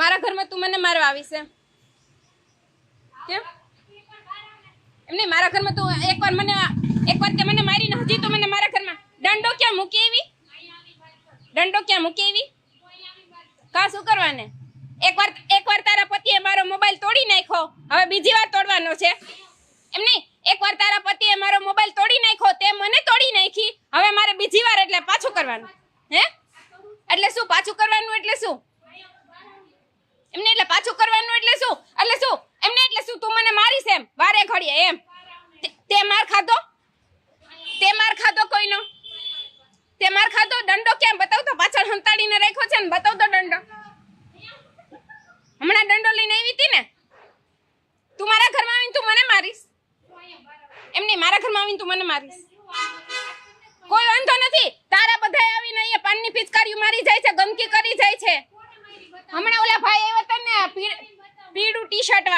મારા ઘરમાં તું મને મારવા આવીશ કેમ? એમ નહીં, મારા ઘરમાં તું એકવાર તે મને મારીને હજી તો મને મારા ઘરમાં દંડો ક્યાં મૂકી એવી? દંડો ક્યાં મૂકી એવી? કા શું કરવાને? એકવાર તારા પતિએ મારો મોબાઈલ તોડી નાખ્યો, હવે બીજી વાર તોડવાનો છે? એમ નહીં, એકવાર તારા પતિએ મારો મોબાઈલ તોડી નાખ્યો, તે મને તોડી નાખી, હવે મારે બીજી વાર એટલે પાછું કરવાનું? હે? એટલે શું પાછું કરવાનું? એટલે શું એમને? એટલે પાછું કરવાનું એટલે શું? એમને એટલે શું? તું મને મારીશ એમ વારે ઘડીએ એમ? તે માર ખાધો? કોઈનો? તે માર ખાધો? દંડો કેમ બતાવ તો? પાછળ હંતાડીને રાખ્યો છે ને, બતાવ તો દંડો. હમણાં દંડો લઈને આવી હતી ને? તું મારા ઘરમાં આવીને તું મને મારીશ? એમ નહીં, મારા ઘરમાં આવીને તું મને મારીશ? કોઈ વાંધો નથી, તારા બધાય આવીને અહીંયા પાનની પિચકારીઓ મારી જાય છે, ગમકી કરી જાય છે. હમણાં ઓલા ભાઈ આવ્યા હતા ને, પીળું ટી શર્ટ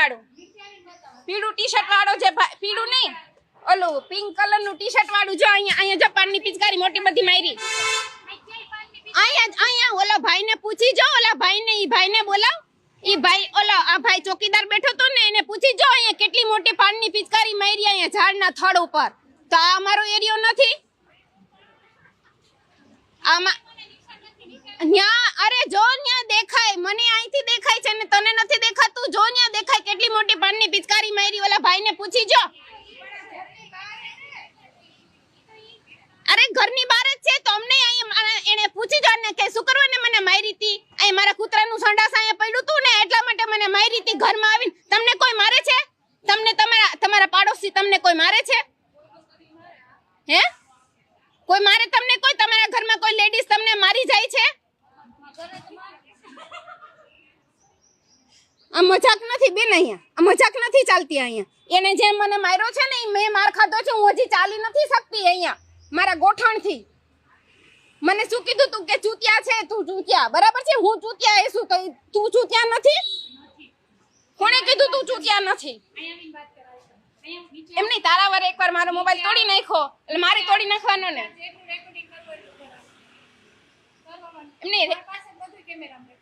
વાળો જે પીળું નહીં, ઓલું પિંક કલરનું ટી શર્ટ વાળું, જો અહીંયા જો પાનની પિચકારી મોટી બધી મારી. અહીંયા ઓલા ભાઈને પૂછી જો, ઓલા ભાઈને, ઈ ભાઈને બોલાવ. ઈ ભાઈ ઓલો આ ભાઈ ચોકીદાર બેઠો તો ને, એને પૂછી જો અહીંયા કેટલી મોટી પાનની પિચકારી મારી અહીંયા ઝાડના થડ ઉપર. તો આ અમારો એરિયો નથી? આમાં અરે જો ન્યા દેખાય, મને અહીંથી દેખાય છે ને તને નથી દેખાતું? જો ન્યા દેખાય કેટલી મોટી પાનની પિચકારી મારી, ઓલા ભાઈને પૂછી જો. અરે ઘરની બહાર જ છે તો અમને અહીંયા એને પૂછી જો ને કે શું કરવાને મને મારી હતી? અહીં મારા કૂતરાનું સંડાસ અહીંયા પડ્યું તું ને એટલા માટે મને મારી હતી. ઘરમાં આવીને તમને કોઈ મારે છે? તમને તમારા પાડોશી તમને કોઈ મારે છે? હે? કોઈ મારે તમને? કોઈ તમારા ઘરમાં કોઈ લેડીઝ તમને મારી જાય છે? આ મજાક નથી બેન, અહીંયા આ મજાક નથી ચાલતી. અહીંયા એને જેમ મને માર્યો છે ને, મેં માર ખાધો છે, હું હજી ચાલી નથી શકતી અહીંયા મારા ગોઠણથી. મને શું કીધું તું કે ચૂતિયા છે તું? ચૂતિયા બરાબર છે, હું ચૂતિયા એ શું? તું ચૂતિયા નથી? કોણે કીધું તું ચૂતિયા નથી? એમ નહીં, તારા વારે એકવાર મારો મોબાઈલ તોડી નાખ્યો એટલે મારે તોડી નાખવાનો ને? એમ નહીં,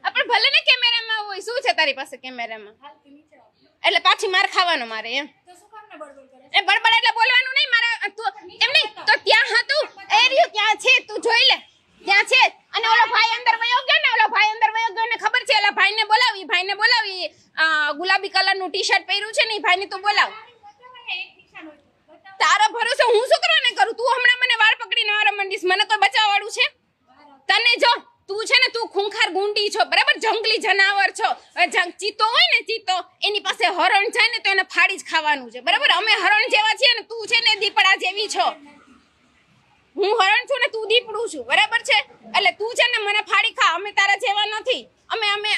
આપણે ભલે ને કેમેરામાં હોય, શું છે તારી પાસે કેમેરામાં? એટલે પાછી માર ખાવાનો મારે એમ? એ બળબડ એટલે બોલવાનું નહીં મારે. એમ નહીં તો ત્યાં હતું એરિયો ક્યાં છે તું જોઈ લે, ત્યાં છે. અને ઓલો ભાઈ અંદર વયો ગયો ને, ને ખબર છે? ઓલા ભાઈને બોલાવી, ગુલાબી કલરનું ટી શર્ટ પહેર્યું છે ને, એ ભાઈને તું બોલાવ. તારો ભરોસો હું શું કરવાને કરું? તું હમણાં મને વાળ પકડીને મારવા માંડીશ, મને કોઈ બચાવવા વાળું છે? તને જો તું છે ને, તું ખૂંખાર ગુંડી છો બરાબર, જંગલી જનાવર છો. ચીતો હોય ને, ચીતો એની પાસે હરણ જાય ને તો એને ફાડી જ ખાવાનું છે બરાબર. અમે હરણ જેવા છીએ ને, તું છે ને દીપડા જેવી છો. હું હરણ છું ને તું દીપડું છું બરાબર છે. એટલે તું છે ને મને ફાડી ખા, અમે તારા જેવા નથી.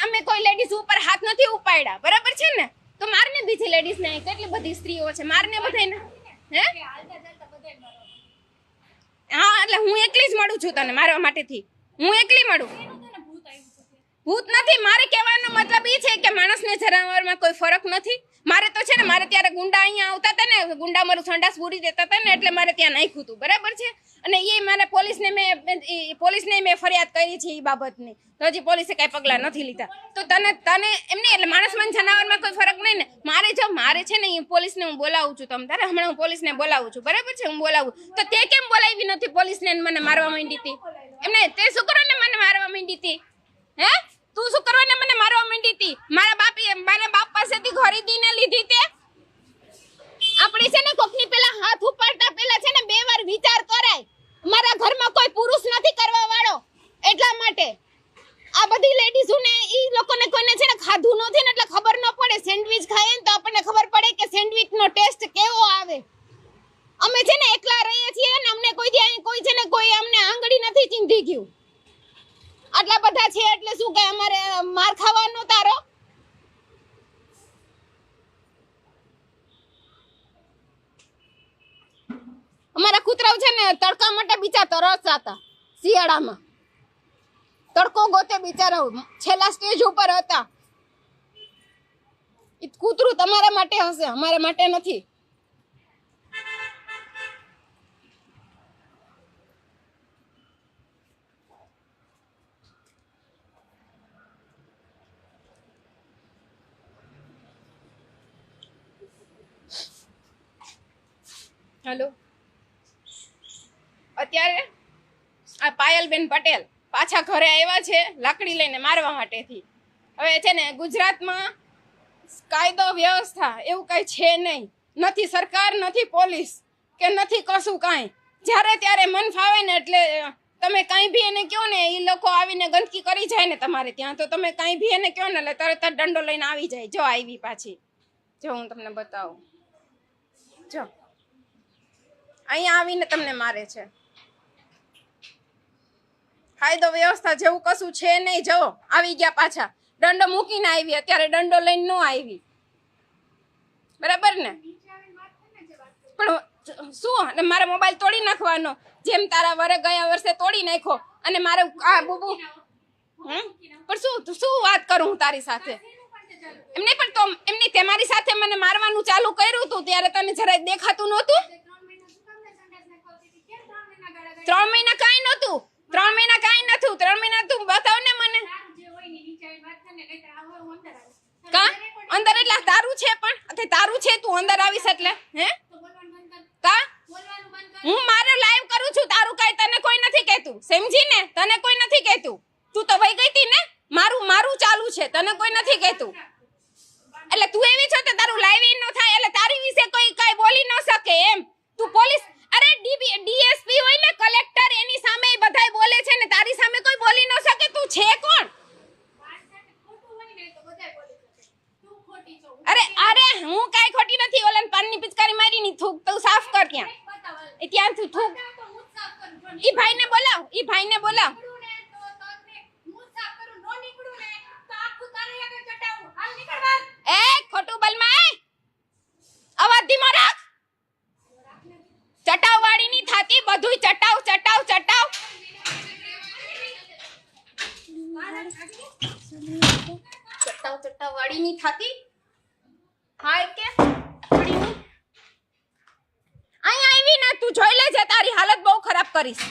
અમે કોઈ લેડીઝ ઉપર હાથ નથી ઉપાડ્યા બરાબર છે ને? તો મારને બીજી લેડીઝ ને, કેટલી બધી સ્ત્રીઓ છે, મારને બધાને. હે? હા, એટલે હું એકલી જ મળું છું તને મારવા માટેથી. હું એકલી મળું? ભૂત નથી. મારે કહેવાનો મતલબ એ છે કે માણસને જનાવરમાં કોઈ ફરક નથી. મારે તો છે ને, મારે ત્યારે ગુંડા અહીંયા આવતા હતા ને, ગુંડા મારું સંડાસ પૂરી દેતા હતા ને, એટલે મારે ત્યાં નાખ્યું હતું બરાબર છે. અને એ મારે પોલીસને મેં ફરિયાદ કરી છે એ બાબતની, તો હજી પોલીસે કઈ પગલા નથી લીધા. તો તને એમ નહીં, એટલે માણસ માં જનાવરમાં કોઈ ફરક નહીં ને. મારે છે ને, પોલીસને હું બોલાવું છું. તમ તારે હમણાં હું પોલીસને બોલાવું છું બરાબર છે, હું બોલાવું. તો તે કેમ બોલાવી નથી પોલીસને? મને મારવા માંડી હતી એમને? તે શું કરો ને મને મારવા માંડી હતી? હે? તું શું કરવાને મને મારવા માંડી હતી? મારા બાપ પાસેથી ખરીદીને લીધી તે? આપણી છે ને કોકની પેલા હાથ ઉપાડતા પહેલા છે ને 2 વાર વિચાર કરાય. મારા ઘરમાં કોઈ પુરુષ નથી કરવા વાળો, એટલા માટે આ બધી લેડીઝોને ઈ લોકોને કોઈને છે ને ખાધું નથી ને એટલે ખબર ન પડે. સેન્ડવિચ ખાય ને તો આપણને ખબર પડે કે સેન્ડવિચનો ટેસ્ટ કેવો આવે. અમે છે ને એકલા રહીએ છીએ ને, અમને કોઈ છે ને કોઈ અમને આંગળી નથી ચીંધી ગયું. આટલા બધા છે એટલે શું કે અમારે માર ખાવાનો તારો? અમારા કૂતરાઓ છે ને તડકા માટે બીજા તરસતા શિયાળામાં, તડકો ગોતે બિચારાઓ છેલ્લા સ્ટેજ ઉપર હતા. કૂતરું તમારા માટે હશે, અમારા માટે નથી. હેલો, અત્યારે આ પાયલબેન પટેલ પાછા ઘરે આવ્યા છે લાકડી લઈને મારવા માટેથી. હવે છે ને ગુજરાતમાં કાયદો વ્યવસ્થા એવું કઈ છે નહીં, નથી સરકાર, નથી પોલીસ કે નથી કશું કાંઈ. જ્યારે ત્યારે મન ફાવે ને એટલે તમે કાંઈ બી એને કહો ને, એ લોકો આવીને ગંદકી કરી જાય ને તમારે ત્યાં, તો તમે કાંઈ બી એને કહો ને એટલે તરત જ દંડો લઈને આવી જાય. જો આવી પાછી, જો હું તમને બતાવું, જો અહીંયા આવીને તમને મારે છે. કાયદો વ્યવસ્થા જેવું કશું છે નહીં. જો આવી ગયા પાછા, દંડો મૂકીને આવી, અત્યારે દંડો લઈને ન આવી, બરાબર ને? પણ શું, અને મારે મોબાઈલ તોડી નાખવાનો, જેમ તારા વરે ગયા વર્ષે તોડી નાખ્યો, અને મારે આ બુબુ પણ શું વાત કરું હું તારી સાથે? એમને પણ તો એમની તમારી સાથે મને મારવાનું ચાલુ કર્યું હતું ત્યારે તને જરાય દેખાતું નહોતું? 3 મહિના કાંઈ નહોતું, 3 મહિના કાંઈ નહોતું, 3 મહિના તું બતાવ ને મને. કા અંદર એટલે તારું છે? પણ તારું છે, તું અંદર આવીશ એટલે હે? કા હું મારો લાઈવ કરું છું, તારું કાંઈ તને કોઈ નથી કહેતું, સમજી ને? તને કોઈ નથી કહેતું, તું તો વહી ગઈ હતી ને. મારું ચાલુ છે, તને કોઈ નથી કહેતું. એટલે તું એવી છો તો તારું લાઈવ ન થાય એટલે તારી વિશે કોઈ કાંઈ બોલી ન શકે એમ. તું પોલીસ, અરે ડીએસપી હોય ને, કલેક્ટર, એની સામે બધાય બોલે છે ને, તારી સામે કોઈ બોલી ન શકે. તું છે કોણ? અરે હું કાંઈ ખોટી નથી. ઓલાને પાનની પિચકારી મારી ની થૂક તું સાફ કર. ત્યાં તું થૂક. ઈ ભાઈને બોલાવ, ઈ ભાઈને બોલાવ. એ ખોટું બલમાય, અવાજ ધીમો રાખ. ચટાવ વાળી ની થાતી, બધુંય ચટાવ ચટાવ ચટાવ. ચટાવ ચટાવ વાળી ની થાતી. હાય કે અહીંયા આવી ને તું જોઈ લેજે, તારી હાલત બહુ ખરાબ કરીશ.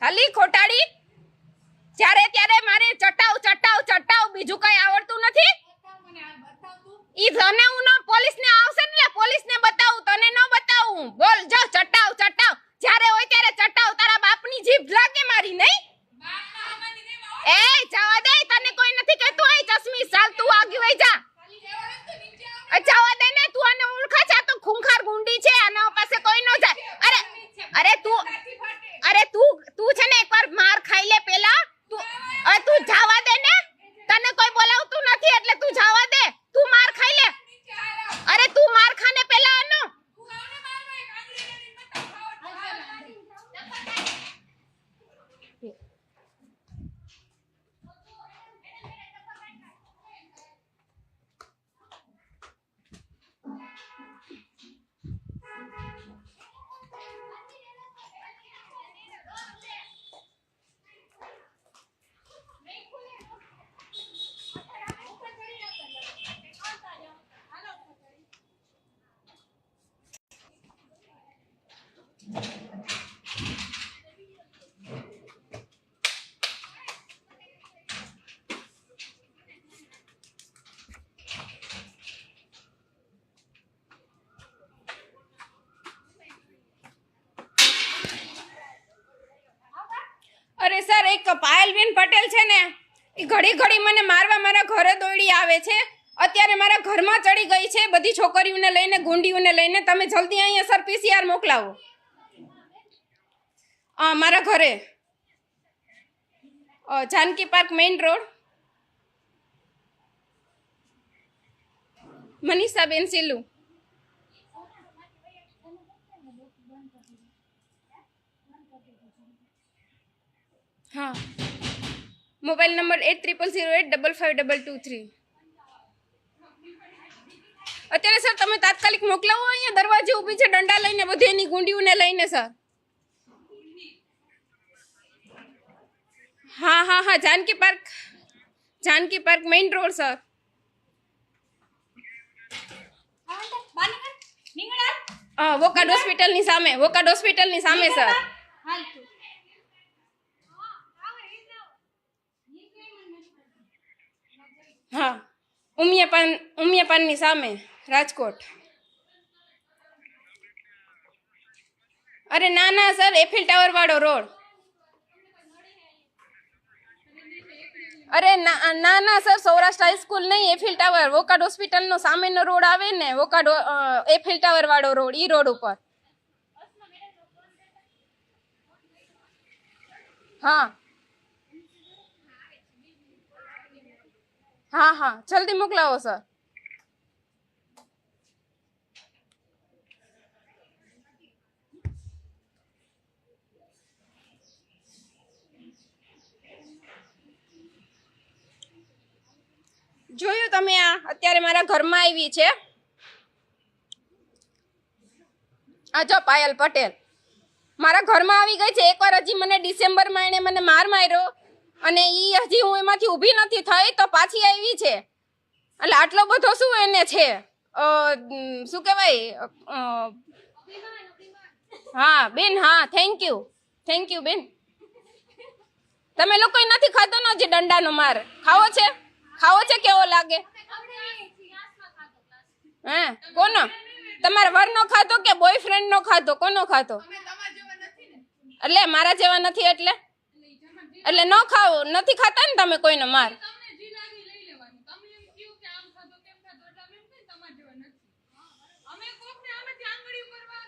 હાલી ખોટાડી, જ્યારે ત્યારે મારે ચટાવ ચટાવ ચટાવ, બીજું કઈ આવડતું નથી. ઈ તને હું ન પોલીસ ને આવશે ને, પોલીસ ને બતાવું, તને ન બતાવું. બોલ જો ચટાવ ચટાવ, જ્યારે હોય ત્યારે ચટાવ. તારા બાપની જીભ લાગે મારી નહીં? એ જવા દે, તને કોઈ નથી કહેતું. એ ચશ્મી ચાલ, તું આગી વઈ જા. જવા દે ને, તું આને ઓળખા છે? તો ખૂંખાર ગુંડી છે, આના પાસે કોઈ ન જાય. અરે તું છે ને એકવાર માર ખાઈ લે પેલા. તું જવા દે ને, તને કોઈ બોલાવતું નથી એટલે તું જવા દે. તું માર ખાઈ લે. અરે તું માર ખાને પેલા આનો. અરે સર, એક પાયલબેન પટેલ છે ને, એ ઘડી ઘડી મને મારવા મારા ઘરે દોડી આવે છે. અત્યારે મારા ઘરમાં ચડી ગઈ છે, બધી છોકરીઓને લઈને, ગુંડીઓને લઈને. તમે જલ્દી અહીંયા સર પીસીઆર મોકલાવો મારા ઘરે, જાનકી પાર્ક મેઇન રોડ. મનીષાબેન સિલ્લુ. હા, મોબાઈલ નંબર 8008555223. અત્યારે સર તમે તાત્કાલિક મોકલાવો. અહીંયા દરવાજે ઊભી છે દંડા લઈને, બધી એની ગુંડીઓને લઈને સર. હા, Janki park main road sir. Wockhardt હોસ્પિટલની સામે સર. ઉમિયાપાનની સામે રાજકોટ. અરે ના ના સર, એફિલ ટાવર વાળો રોડ. અરે ના ના સર, સૌરાષ્ટ્ર હાઈસ્કૂલ નહીં, એફિલ ટાવર, વોકાડ હોસ્પિટલનો સામેનો રોડ આવે ને, વોકાડ એફિલ ટાવર વાળો રોડ, ઈ રોડ ઉપર. હા હા હા, જલ્દી મોકલાવો સર. જોયું તમે, આ અત્યારે મારા ઘરમાં આવી છે. આ જો પાયલ પટેલ મારા ઘરમાં આવી ગઈ છે. એકવાર હજી મને ડિસેમ્બરમાં એને મને માર માર્યો અને ઈ હજી હું એમાંથી ઊભી નથી થઈ તો પાછી આવી છે. એટલે આટલો બધો શું એને છે, શું કહેવાય, હા બેન, હા થેન્ક યુ બેન. તમે લોકોએ નથી ખાતો ને હજી દંડાનો માર? ખાવો છે કેવો લાગે? હે કોનો? તમારા વરનો ખાતો કે બોયફ્રેન્ડ નો ખાતો? કોનો ખાતો? એટલે મારા જેવા નથી એટલે ન ખાવો, નથી ખાતા ને તમે કોઈનો માર?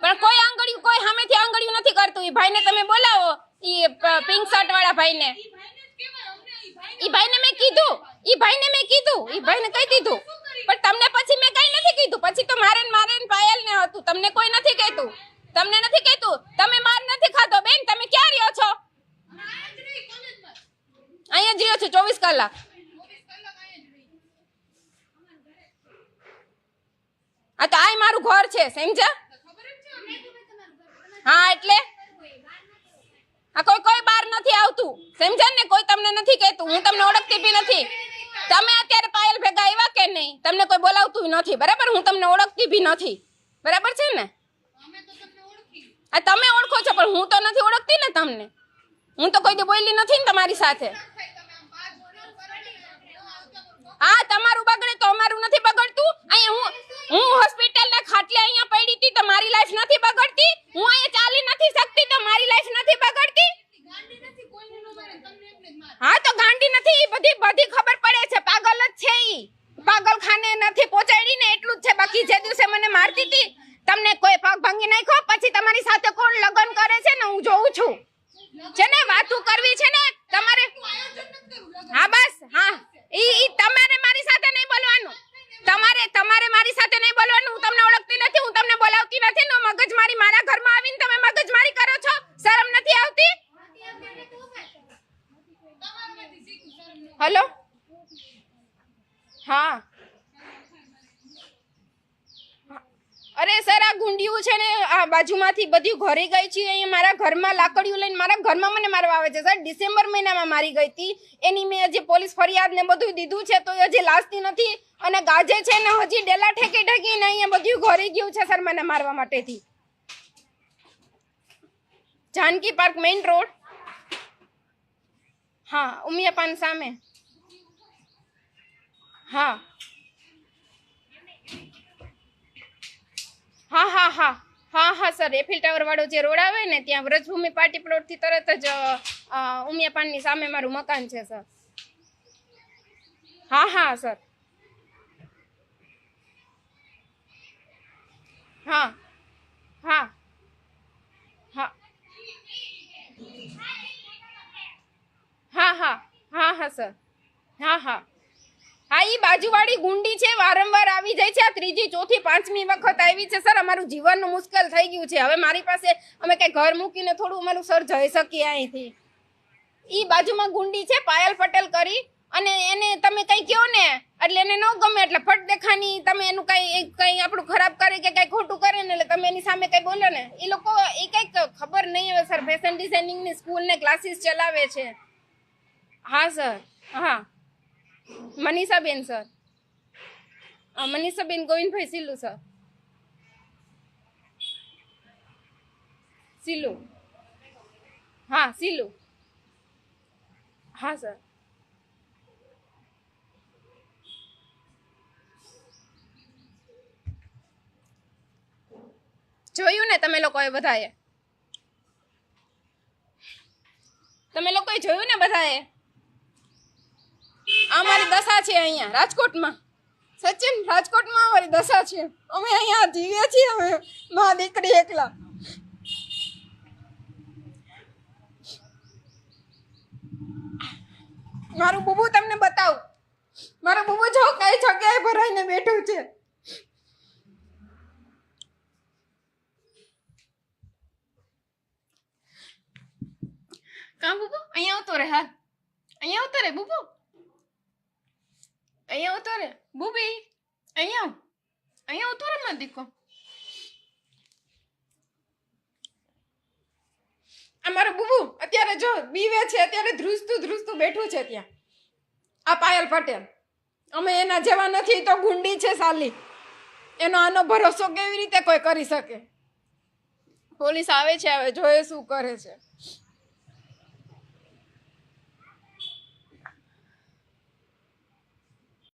પણ કોઈ આંગળીયું, કોઈ સામેથી આંગળીયું નથી કરતું. ઈ ભાઈને તમે બોલાવો, ઈ પિંક શર્ટ વાળા ભાઈને. ઈ ભાઈને મેં કીધું, ઈ ભાઈને કહી દીધું, પણ તમને પછી મેં કઈ નથી કીધું. પછી તો મારે ને પાયલ ને હતું, તમને કોઈ નથી કહેતું. તમે માર નથી ખાતો બેન. તમે ક્યાં રહ્યો છો? અહીંયા જ રહ્યો છો 24 કલાક. આ તો આય મારું ઘર છે, સમજ્યા? હા એટલે આ કોઈ બહાર નથી આવતું, સમજ્યા ને? કોઈ તમને નથી કહેતું. હું તમને ઓળખતી બી નથી. તમે અત્યારે પાયલ ભેગા આવ્યા કે નહીં? તમને કોઈ બોલાવતું નથી, બરાબર? હું તમને ઓળખતી બી નથી, બરાબર છે ને? આ તમે ઓળખો છો પણ હું તો નથી ઓળખતી ને તમને. હું તો કોઈ દી બોલી નથી ને તમારી સાથે. હા, તમારું બગડે તો અમારું નથી બગડતું. અહીંયા હું હોસ્પિટલના ખાટલે અહીંયા પડી હતી તો મારી લાઈફ નથી બગડતી? હું અહીંયા ચાલી નથી શકતી તો મારી લાઈફ નથી બગડતી? હા તો ગાંડી નથી, બધી ખબર પડે છે. પાગલ જ છે ઈ. પાગલ ખાને નથી પહોંચાડી ને એટલું જ છે. બાકી જે દિવસે મને મારતી હતી તમને કોઈ પગ ભાંગી નાખ્યો? પછી તમારી સાથે કોણ લગ્ન કરે છે ને હું જોઉં છું. છે ને વાતું કરવી છે ને તમારે? હા બસ, હા ઈ તમારે મારી સાથે નહીં બોલવાનું. તમારે મારી સાથે નહીં બોલવાનું. હું તમને ઓળખતી નથી, હું તમને બોલાવતી નથી. નો મગજમારી મારા ઘરમાં આવીને તમે મગજમારી કરો છો. શરમ નથી આવતી? હેલો, હા. અરે સર, આ ગુંડિયું છે ને આ બાજુમાંથી બધી ઘરે ગઈ છે. અહીંયા મારા ઘરમાં લાકડીઓ લઈને મારા ઘરમાં મને મારવા આવે છે સર. ડિસેમ્બર મહિનામાં મારી ગઈ હતી. એની મેં હજી પોલીસ ફરિયાદ ને બધું દીધું છે તો હજી લાસતી નથી. અને ગાજે છે ને હજી ડેલા ઠેકી ને અહીંયા બધું ઘરે ગયું છે સર મને મારવા માટેથી. Janki park main road. હા, ઉમિયાપાન સામે. હા હા સર, એફિલ ટાવર વાળો જે રોડ આવે ને ત્યાં વ્રજભૂમિ પાર્ટી પ્લોટ થી તરત જ ઉમિયાપાનની સામે મારું મકાન છે સર. હા સર. હા હા હા હા સર. હા ઈ બાજુવાળી ગુંડી છે, વારંવાર આવી જાય છે. આ ત્રીજી ચોથી પાંચમી વખત આવી છે સર. અમારું જીવનનું મુશ્કેલ થઈ ગયું છે. હવે મારી પાસે અમે કઈ ઘર મૂકીને થોડું અમારું સર જઈ શકીએ અહીંથી. ઈ બાજુમાં ગુંડી છે પાયલ પટેલ કરી, અને એને તમે કઈ કહો ને એટલે એને ન ગમે એટલે ફટ દેખાની તમે એનું કઈ આપણું ખરાબ કરે કે કઈ ખોટું કરે ને એટલે તમે એની સામે કઈ બોલો ને. એ લોકો એ કઈક ખબર નહીં હવે સર, ફેશન ડિઝાઇનિંગ ની સ્કૂલ ને ક્લાસીસ ચલાવે છે. હા સર. હા, મનીષાબેન સર. મનીષાબેન ગોવિંદભાઈ સિલ્લુ સર. સિલ્લુ. હા સિલ્લુ. હા સર. જોયું ને તમે લોકોએ બધાએ, તમે લોકોએ જોયું ને બધાએ. આ મારી દશા છે અહીંયા રાજકોટમાં. સચિન, રાજકોટમાં અમારી દશા છે. અમે અહીંયા જીવીએ છીએ, અમે મા દીકરી એકલા. મારું બુબુ તમને બતાવું. મારું બુબુ જો કઈ જગ્યાએ ભરાઈને બેઠું છે. કા બુબુ અહીંયા આવતો રે. હાલ અહીંયા આવતો રે બુબુ, અહીંયા આવતો રે બુબી, અહીંયા આવતો રે મારો દીકો. અમારો બુબુ અત્યારે જો બીવે છે, અત્યારે ધ્રુજતું બેઠું છે ત્યાં. આ પાયલ પટેલ, અમે એના જેવા નથી, તો ગુંડી છે સાલી. એનો આનો ભરોસો કેવી રીતે કોઈ કરી શકે? પોલીસ આવે છે, હવે જોઈએ શું કરે છે.